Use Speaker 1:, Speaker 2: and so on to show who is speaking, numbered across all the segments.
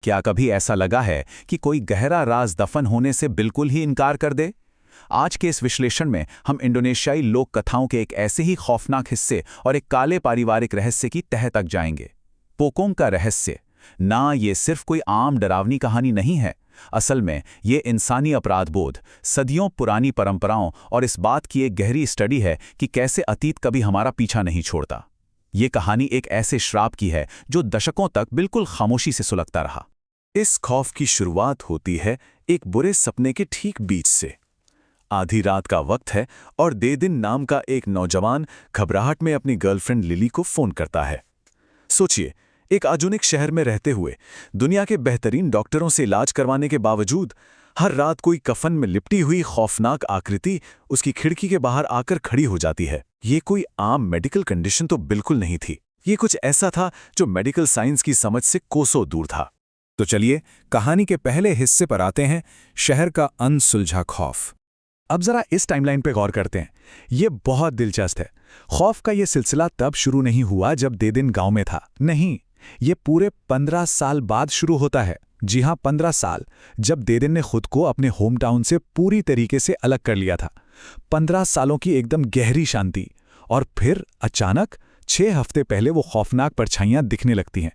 Speaker 1: क्या कभी ऐसा लगा है कि कोई गहरा राज दफन होने से बिल्कुल ही इनकार कर दे? आज के इस विश्लेषण में हम इंडोनेशियाई लोक कथाओं के एक ऐसे ही खौफनाक हिस्से और एक काले पारिवारिक रहस्य की तह तक जाएंगे। पोकोंग का रहस्य। ना, ये सिर्फ कोई आम डरावनी कहानी नहीं है। असल में ये इंसानी अपराधबोध, सदियों पुरानी परंपराओं और इस बात की एक गहरी स्टडी है कि कैसे अतीत कभी हमारा पीछा नहीं छोड़ता। ये कहानी एक ऐसे श्राप की है जो दशकों तक बिल्कुल खामोशी से सुलगता रहा।
Speaker 2: इस खौफ की शुरुआत होती है एक बुरे सपने के ठीक बीच से। आधी रात का वक्त है और देदिन नाम का एक नौजवान घबराहट में अपनी गर्लफ्रेंड लिली को फोन करता है। सोचिए, एक आधुनिक शहर में रहते हुए, दुनिया के बेहतरीन डॉक्टरों से इलाज करवाने के बावजूद, हर रात कोई कफन में लिपटी हुई खौफनाक आकृति उसकी खिड़की के बाहर आकर खड़ी हो जाती है। ये कोई आम मेडिकल कंडीशन तो बिल्कुल नहीं थी। ये कुछ ऐसा था जो मेडिकल साइंस की समझ से कोसों दूर था।
Speaker 3: तो चलिए कहानी के पहले हिस्से पर आते हैं, शहर का अनसुलझा खौफ।
Speaker 4: अब जरा इस टाइमलाइन पे गौर करते हैं। ये बहुत दिलचस्प है। खौफ का ये सिलसिला तब शुरू नहीं हुआ जब देदिन गांव में था। नहीं, ये पूरे 15 साल बाद शुरू होता है। जी हां, 15 साल, जब देदिन ने खुद को अपने होम टाउन से पूरी तरीके से अलग कर लिया था। 15 सालों की एकदम गहरी शांति, और फिर अचानक 6 हफ्ते पहले वो खौफनाक परछाइयां दिखने लगती हैं।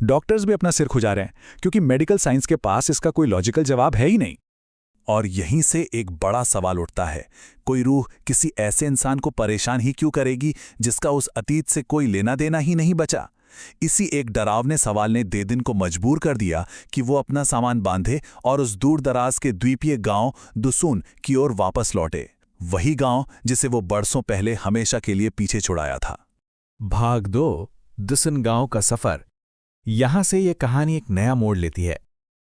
Speaker 4: डॉक्टर्स भी अपना सिर खुजा रहे हैं, क्योंकि मेडिकल साइंस के पास इसका कोई लॉजिकल जवाब है ही नहीं।
Speaker 2: और यहीं से एक बड़ा सवाल उठता है, कोई रूह किसी ऐसे इंसान को परेशान ही क्यों करेगी जिसका उस अतीत से कोई लेना देना ही नहीं बचा? इसी एक डरावने सवाल ने देदिन को मजबूर कर दिया कि वो अपना सामान बांधे और उस दूर दराज के द्वीपीय गांव दुसून की ओर वापस लौटे। वही गांव जिसे वो बरसों पहले हमेशा के लिए पीछे छुड़ाया था।
Speaker 3: भाग 2, दुसन गांव का सफर। यहां से ये कहानी एक नया मोड़ लेती है।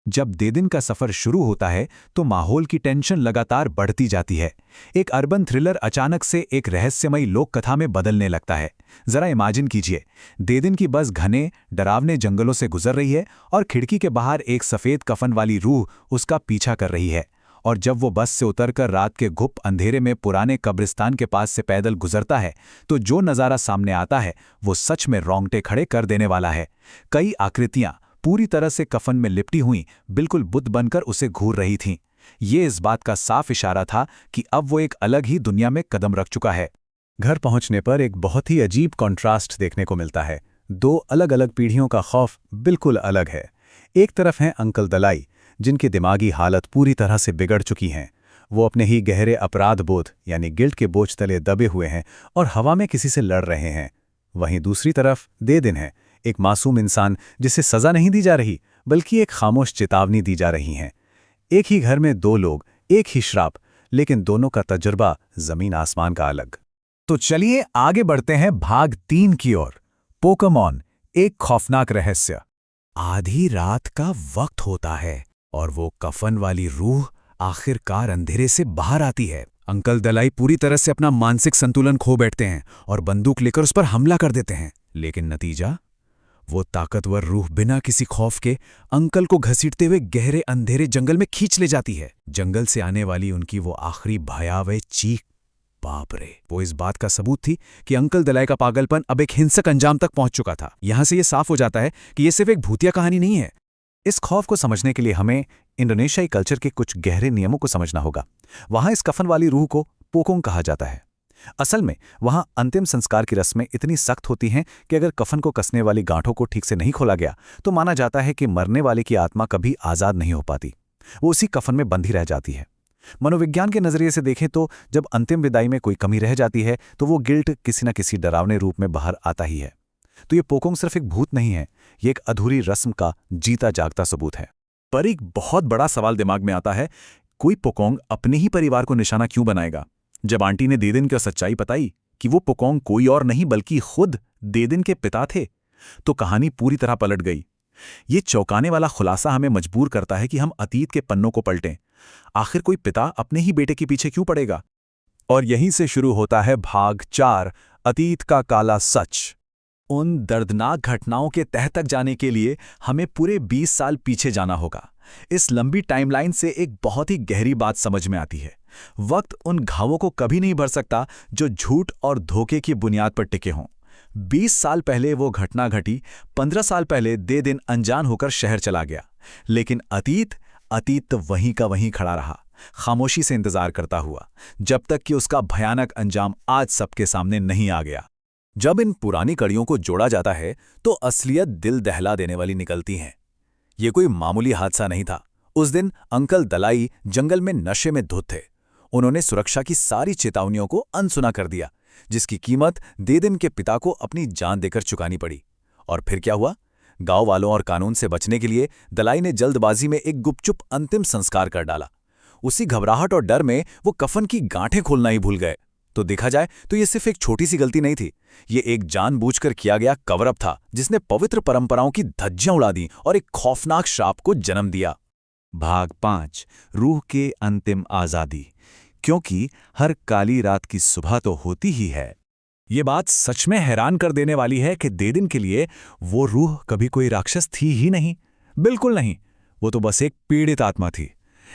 Speaker 4: जब देदिन का सफर शुरू होता है तो माहौल की टेंशन लगातार बढ़ती जाती है। एक अर्बन थ्रिलर अचानक से एक रहस्यमयी लोक कथा में बदलने लगता है। जरा इमेजिन कीजिए, देदिन की बस घने डरावने जंगलों से गुजर रही है और खिड़की के बाहर एक सफेद कफन वाली रूह उसका पीछा कर रही है। और जब वो बस से उतरकर रात के घुप अंधेरे में पुराने कब्रिस्तान के पास से पैदल गुजरता है तो जो नज़ारा सामने आता है वो सच में रोंगटे खड़े कर देने वाला है। कई आकृतियां पूरी तरह से कफन में लिपटी हुई बिल्कुल बुत बनकर उसे घूर रही थीं। ये इस बात का साफ इशारा था कि अब वो एक अलग ही दुनिया में कदम रख चुका है।
Speaker 3: घर पहुंचने पर एक बहुत ही अजीब कॉन्ट्रास्ट देखने को मिलता है। 2 अलग अलग पीढ़ियों का खौफ बिल्कुल अलग है। एक तरफ हैं अंकल दलाई, जिनकी दिमागी हालत पूरी तरह से बिगड़ चुकी हैं। वो अपने ही गहरे अपराध बोध यानी गिल्ट के बोझ तले दबे हुए हैं और हवा में किसी से लड़ रहे हैं। वहीं दूसरी तरफ देदिन है, एक मासूम इंसान जिसे सजा नहीं दी जा रही बल्कि एक खामोश चेतावनी दी जा रही है। एक ही घर में 2 लोग, एक ही श्राप, लेकिन दोनों का तजुर्बा जमीन आसमान का अलग।
Speaker 4: तो चलिए आगे बढ़ते हैं भाग 3 की ओर। पोकेमॉन, एक खौफनाक रहस्य। आधी रात का वक्त होता है और वो कफन वाली रूह आखिरकार अंधेरे से बाहर आती है। अंकल दलाई पूरी तरह से अपना मानसिक संतुलन खो बैठते हैं और बंदूक लेकर उस पर हमला कर देते हैं। लेकिन नतीजा, वो ताकतवर रूह बिना किसी खौफ के अंकल को घसीटते हुए गहरे अंधेरे जंगल में खींच ले जाती है। जंगल से आने वाली उनकी वो आखिरी भयावह चीख, बाप रे, वो इस बात का सबूत थी कि अंकल दलाई का पागलपन अब एक हिंसक अंजाम तक पहुंच चुका था। यहां से ये साफ हो जाता है कि ये सिर्फ एक भूतिया कहानी नहीं है। इस खौफ को समझने के लिए हमें इंडोनेशियाई कल्चर के कुछ गहरे नियमों को समझना होगा। वहां इस कफन वाली रूह को पोकोंग कहा जाता है। असल में वहां अंतिम संस्कार की रस्में इतनी सख्त होती हैं कि अगर कफन को कसने वाली गांठों को ठीक से नहीं खोला गया तो माना जाता है कि मरने वाले की आत्मा कभी आज़ाद नहीं हो पाती। वो उसी कफन में बंधी रह जाती है। मनोविज्ञान के नज़रिए से देखें तो जब अंतिम विदाई में कोई कमी रह जाती है तो वो गिल्ट किसी न किसी डरावने रूप में बाहर आता ही है। तो ये पोकोंग सिर्फ एक भूत नहीं है, ये एक अधूरी रस्म का जीता जागता सबूत है।
Speaker 2: पर एक बहुत बड़ा सवाल दिमाग में आता है, कोई पोकोंग अपने ही परिवार को निशाना क्यों बनाएगा? जब आंटी ने देदिन को सच्चाई बताई कि वो पोकोंग कोई और नहीं बल्कि खुद देदिन के पिता थे, तो कहानी पूरी तरह पलट गई। ये चौंकाने वाला खुलासा हमें मजबूर करता है कि हम अतीत के पन्नों को पलटें। आखिर कोई पिता अपने ही बेटे के पीछे क्यों पड़ेगा?
Speaker 4: और यहीं से शुरू होता है भाग 4, अतीत का काला सच। उन दर्दनाक घटनाओं के तह तक जाने के लिए हमें पूरे 20 साल पीछे जाना होगा। इस लंबी टाइमलाइन से एक बहुत ही गहरी बात समझ में आती है। वक्त उन घावों को कभी नहीं भर सकता जो झूठ और धोखे की बुनियाद पर टिके हों।
Speaker 3: 20 साल पहले वो घटना घटी, 15 साल पहले दे दिन अनजान होकर शहर चला गया। लेकिन अतीत तो वहीं का वहीं खड़ा रहा, खामोशी से इंतजार करता हुआ, जब तक कि उसका भयानक अंजाम आज सबके सामने नहीं आ गया। जब इन पुरानी कड़ियों को जोड़ा जाता है तो असलियत दिल दहला देने वाली निकलती है। ये कोई मामूली हादसा नहीं था। उस दिन अंकल दलाई जंगल में नशे में धुत थे। उन्होंने सुरक्षा की सारी चेतावनियों को अनसुना कर दिया, जिसकी कीमत दे दिन के पिता को अपनी जान देकर चुकानी पड़ी। और फिर क्या हुआ? गांव वालों और कानून से बचने के लिए दलाई ने जल्दबाजी में एक गुपचुप अंतिम संस्कार कर डाला। उसी घबराहट और डर में वो कफन की गांठें खोलना ही भूल गए। तो देखा जाए तो ये सिर्फ एक छोटी सी गलती नहीं थी, ये एक जानबूझकर किया गया कवरअप था, जिसने पवित्र परंपराओं की धज्जियां उड़ा दी और एक खौफनाक श्राप को जन्म दिया।
Speaker 2: भाग 5, रूह के अंतिम आज़ादी। क्योंकि हर काली रात की सुबह तो होती ही है।
Speaker 3: ये बात सच में हैरान कर देने वाली है कि दे दिन के लिए वो रूह कभी कोई राक्षस थी ही नहीं। बिल्कुल नहीं, वो तो बस एक पीड़ित आत्मा थी।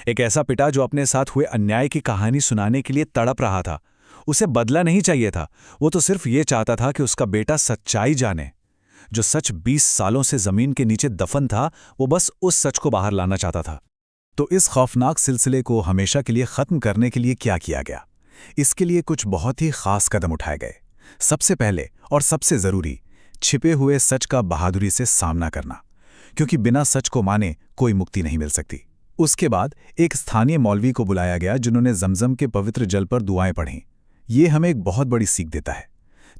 Speaker 3: एक ऐसा पिता जो अपने साथ हुए अन्याय की कहानी सुनाने के लिए तड़प रहा था। उसे बदला नहीं चाहिए था, वो तो सिर्फ ये चाहता था कि उसका बेटा सच्चाई जाने। जो सच 20 सालों से जमीन के नीचे दफन था, वो बस उस सच को बाहर लाना चाहता था। तो इस खौफनाक सिलसिले को हमेशा के लिए खत्म करने के लिए क्या किया गया? इसके लिए कुछ बहुत ही खास कदम उठाए गए। सबसे पहले और सबसे जरूरी, छिपे हुए सच का बहादुरी से सामना करना, क्योंकि बिना सच को माने कोई मुक्ति नहीं मिल सकती। उसके बाद एक स्थानीय मौलवी को बुलाया गया, जिन्होंने जमजम के पवित्र जल पर दुआएं पढ़ीं। ये हमें एक बहुत बड़ी सीख देता है।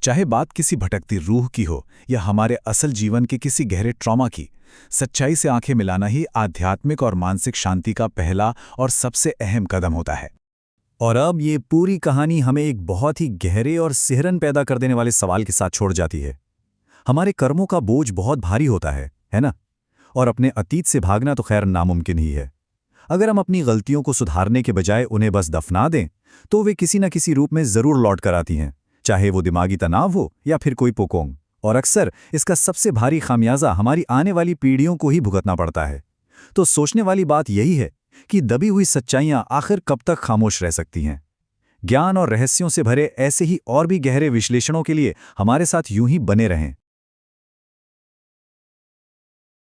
Speaker 3: चाहे बात किसी भटकती रूह की हो या हमारे असल जीवन के किसी गहरे ट्रॉमा की, सच्चाई से आंखें मिलाना ही आध्यात्मिक और मानसिक शांति का पहला और सबसे अहम कदम होता है।
Speaker 4: और अब ये पूरी कहानी हमें एक बहुत ही गहरे और सिहरन पैदा कर देने वाले सवाल के साथ छोड़ जाती है। हमारे कर्मों का बोझ बहुत भारी होता है ना? और अपने अतीत से भागना तो खैर नामुमकिन ही है। अगर हम अपनी गलतियों को सुधारने के बजाय उन्हें बस दफना दें, तो वे किसी न किसी रूप में जरूर लौट कर आती हैं, चाहे वो दिमागी तनाव हो या फिर कोई पोकोंग। और अक्सर इसका सबसे भारी खामियाजा हमारी आने वाली पीढ़ियों को ही भुगतना पड़ता है। तो सोचने वाली बात यही है कि दबी हुई सच्चाइयां आखिर कब तक खामोश रह सकती हैं? ज्ञान और रहस्यों से भरे ऐसे ही और भी गहरे विश्लेषणों के लिए हमारे साथ यूं ही बने रहें।